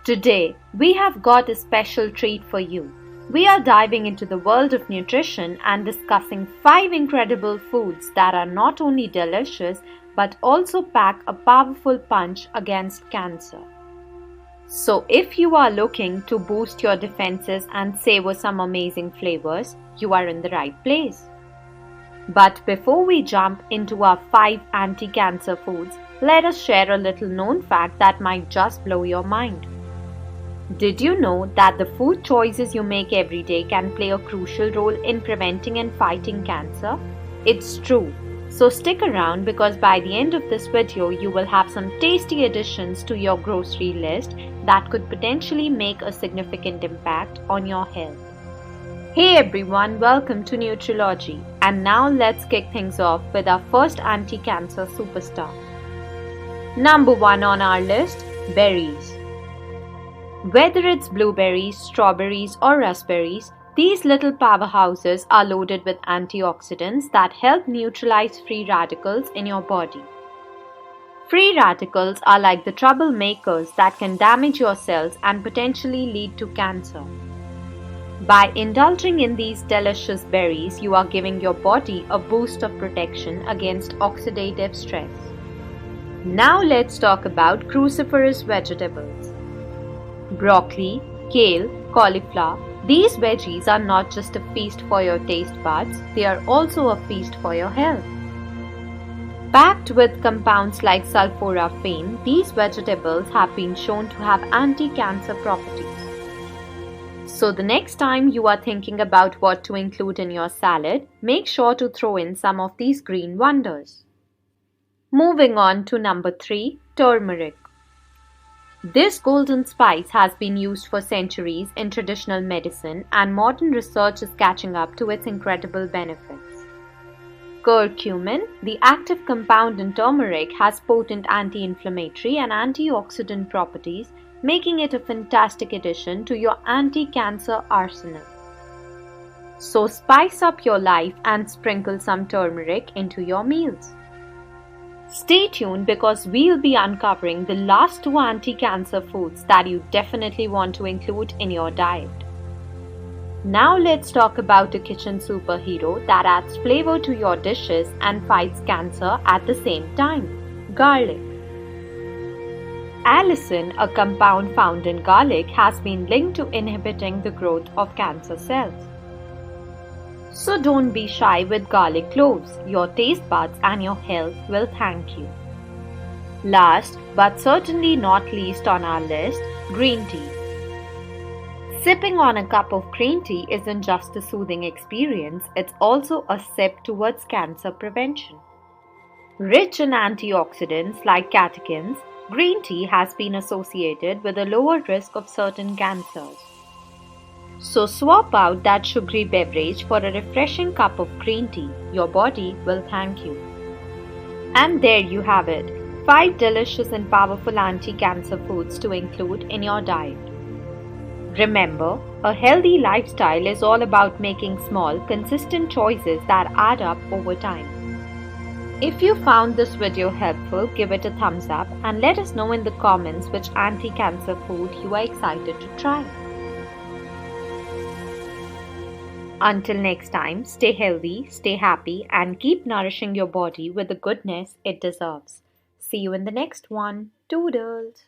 Today, we have got a special treat for you. We are diving into the world of nutrition and discussing 5 incredible foods that are not only delicious but also pack a powerful punch against cancer. So, if you are looking to boost your defenses and savor some amazing flavors, you are in the right place. But before we jump into our 5 anti-cancer foods, let us share a little known fact that might just blow your mind. Did you know that the food choices you make every day can play a crucial role in preventing and fighting cancer? It's true. So stick around because by the end of this video, you will have some tasty additions to your grocery list that could potentially make a significant impact on your health. Hey everyone, welcome to Nutriologgy. And now let's kick things off with our first anti-cancer superstar. Number 1 on our list, berries. Whether it's blueberries, strawberries or raspberries, these little powerhouses are loaded with antioxidants that help neutralize free radicals in your body. Free radicals are like the troublemakers that can damage your cells and potentially lead to cancer. By indulging in these delicious berries, you are giving your body a boost of protection against oxidative stress. Now let's talk about cruciferous vegetables. Broccoli, kale, cauliflower. These veggies are not just a feast for your taste buds, they are also a feast for your health. Packed with compounds like sulforaphane, these vegetables have been shown to have anti-cancer properties. So the next time you are thinking about what to include in your salad, make sure to throw in some of these green wonders. Moving on to number 3, turmeric. This golden spice has been used for centuries in traditional medicine, and modern research is catching up to its incredible benefits. Curcumin, the active compound in turmeric, has potent anti-inflammatory and antioxidant properties, making it a fantastic addition to your anti-cancer arsenal. So spice up your life and sprinkle some turmeric into your meals. Stay tuned because we'll be uncovering the last 2 anti-cancer foods that you definitely want to include in your diet. Now let's talk about a kitchen superhero that adds flavor to your dishes and fights cancer at the same time: garlic. Allicin, a compound found in garlic, has been linked to inhibiting the growth of cancer cells. So don't be shy with garlic cloves. Your taste buds and your health will thank you. Last but certainly not least on our list, green tea. Sipping on a cup of green tea isn't just a soothing experience, it's also a step towards cancer prevention. Rich in antioxidants like catechins, green tea has been associated with a lower risk of certain cancers. So swap out that sugary beverage for a refreshing cup of green tea. Your body will thank you. And there you have it, 5 delicious and powerful anti-cancer foods to include in your diet. Remember, a healthy lifestyle is all about making small, consistent choices that add up over time. If you found this video helpful, give it a thumbs up and let us know in the comments which anti-cancer food you are excited to try. Until next time, stay healthy, stay happy, and keep nourishing your body with the goodness it deserves. See you in the next one. Toodles!